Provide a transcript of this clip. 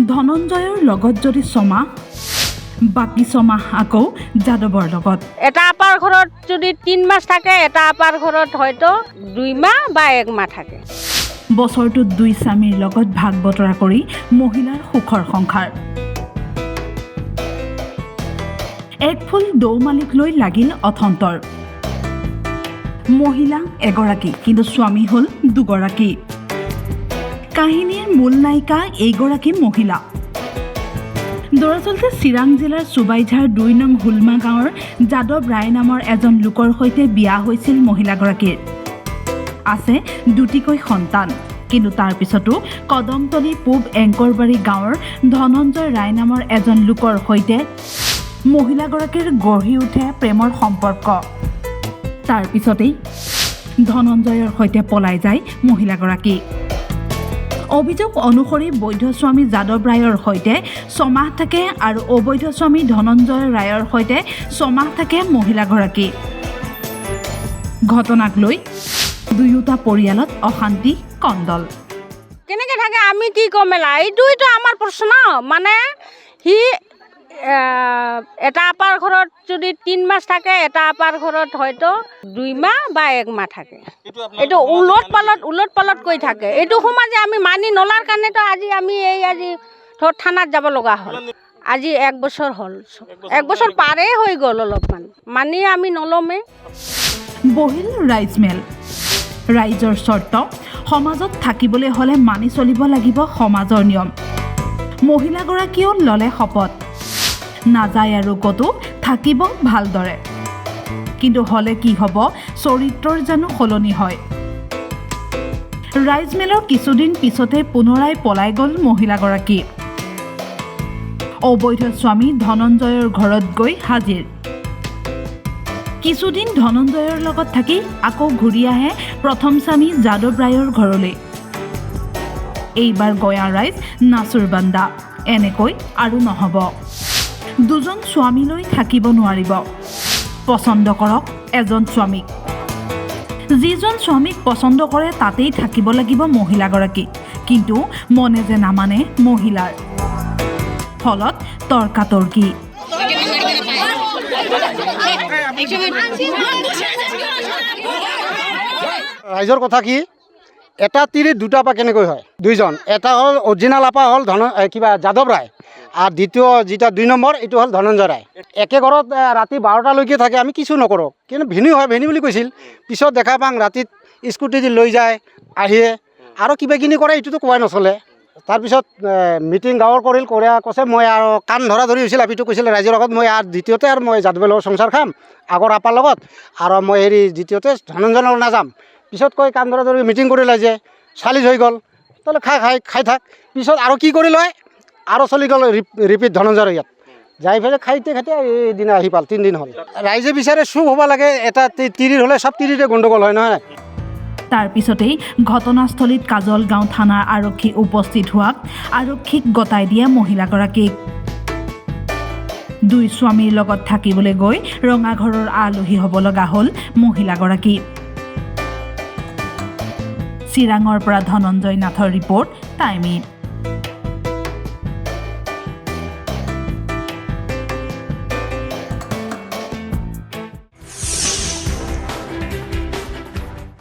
ধনঞ্জয়ৰ লগত যদি ছমাহ, বাকী ছমাহ আকৌ যাদৱৰ লগত। এটা আপাৰ ঘৰত যদি 3 মাস থাকে, এটা আপাৰ ঘৰত হয়তো 2 মাহ বা 1 মাহ থাকে। বছৰটোত 2 স্বামীৰ লগত ভাগ বতৰা কৰি মহিলাৰ সুখৰ সংসাৰ। এক ফুল দৌমালিক লৈ লাগিল অথন্তৰ। মহিলা এগৰাকী, কিন্তু স্বামী হ'ল 2গৰাকী। কাহিনীৰ মূল নায়িকা এইগৰাকী মহিলা। দৰাচলতে চিৰাং জিলাৰ চুবাইঝাৰ 2 নং হুলমা গাঁৱৰ যাদৱ ৰায় নামৰ এজন লোকৰ সৈতে বিয়া হৈছিল মহিলাগৰাকীৰ। আছে 2টিকৈ সন্তান, কিন্তু তাৰ পিছতো কদমতলী পূব এংকৰবাৰী গাঁৱৰ ধনঞ্জয় ৰায় নামৰ এজন লোকৰ সৈতে মহিলাগৰাকীৰ গঢ়ি উঠে প্ৰেমৰ সম্পৰ্ক। তাৰ পিছতেই ধনঞ্জয়ৰ সৈতে পলাই যায় মহিলাগৰাকী। অভিযোগ অনুসৰি বৈধ স্বামী যাদৱ ৰায়ৰ সৈতে 6 মাহ থাকে আৰু অবৈধ স্বামী ধনঞ্জয় ৰায়ৰ সৈতে 6 মাহ থাকে মহিলাগৰাকী। ঘটনাক লৈ দুয়োটা পৰিয়ালত অশান্তি কণ্ডল। কেনেকে থাকে আমি কি কম এলা, এইটোইতো আমাৰ প্ৰশ্ন। মানে সি এটা আপাৰ ঘৰত যদি 3 মাস থাকে, এটা আপাৰ ঘৰত হয়তো 2 মাহ বা 1 মাহ থাকে। এইটো উলট পালট কৈ থাকে। এইটো সমাজে আমি মানি নলাৰ কাৰণেতো আজি আমি আজি ধৰ থানাত যাব লগা হ'ল। আজি 1 বছৰ হ'ল, 1 বছৰ পাৰে হৈ গ'ল, অলপমান মানি আমি নলমে। বহিল ৰাইজমেল। ৰাইজৰ চৰ্ত, সমাজত থাকিবলৈ হ'লে মানি চলিব লাগিব সমাজৰ নিয়ম। মহিলাগৰাকীয়েও ল'লে শপত, নাযায় আৰু ক'তো থাকিব ভালদৰে। কিন্তু হ'লে কি হ'ব, চৰিত্ৰৰ জানো সলনি হয়? ৰাইজমেলৰ কিছুদিন পিছতে পুনৰাই পলাই গ'ল মহিলাগৰাকী। অবৈধ স্বামী ধনঞ্জয়ৰ ঘৰত গৈ হাজিৰ। কিছুদিন ধনঞ্জয়ৰ লগত থাকি আকৌ ঘূৰি আহে প্ৰথম স্বামী যাদৱ ৰায়ৰ ঘৰলৈ। এইবাৰ গঞা ৰাইজ নাচুৰবান্দা। এনেকৈ আৰু নহ'ব। 2জন স্বামীলৈ থাকিব নোৱাৰিব। পচন্দ কৰক এজন স্বামীক। যিজন স্বামীক পচন্দ কৰে তাতেই থাকিব লাগিব মহিলাগৰাকী। কিন্তু মনে যে নামানে মহিলাৰ। ফলত তৰ্কাতৰ্কি। ৰাইজৰ কথা কি, এটা তিৰি 2টা পা কেনেকৈ হয়? 2জন। এটা হ'ল অৰিজিনেল আপা হ'ল যাদৱ ৰায়, আৰু দ্বিতীয় যেটা 2 নম্বৰ এইটো হ'ল ধনঞ্জয় ৰায়। একে ঘৰত ৰাতি 12টালৈকে থাকে, আমি কিছু নকৰোঁ। কিন্তু ভেনী হয়, ভেনী বুলি কৈছিল। পিছত দেখা পাওঁ ৰাতিত স্কুটি দি লৈ যায়, আহে আৰু কিবা কিনি কৰে, এইটোতো কোৱাই নচলে। তাৰপিছত মিটিং গাঁৱৰ কৰিল, কৈছে মই আৰু কাণ ধৰা ধৰি হৈছিল। আপিটো কৈছিল ৰাইজৰ আগত, মই আৰু দ্বিতীয়তে আৰু মই যাদৱৰ লগত সংসাৰ খাম আগৰ আপাৰ লগত, আৰু মই দ্বিতীয়তে ধনঞ্জয়ৰ লগত নাযাম। পিছত কৈ কাণ ধৰা ধৰি মিটিং কৰি লয় যে চালিচ হৈ গ'ল, তাহলে খাই থাক। পিছত আৰু কি কৰি লয়, আৰু চলি গ'ল ৰিপিট ধনঞ্জয়ৰ ইয়াত যাই পেলাই খাইতে এইদিনা আহি পাল। 3 দিন হ'ল। ৰাইজে বিচাৰে চুপ হ'ব লাগে। এটা তিৰিৰ হ'লে চব তিৰিৰে গণ্ডগোল হয়, নহয়? তাৰ পিছতেই ঘটনাস্থলীত কাজলগাঁও থানাৰ আৰক্ষী উপস্থিত হোৱাক আৰক্ষীক গতাই দিয়ে মহিলাগৰাকীক। 2 স্বামীৰ লগত থাকিবলৈ গৈ ৰঙাঘৰৰ আলহী হ'ব লগা হ'ল মহিলাগৰাকী। চিৰাঙৰ পৰা ধনঞ্জয় নাথৰ ৰিপৰ্ট, টাইম 8।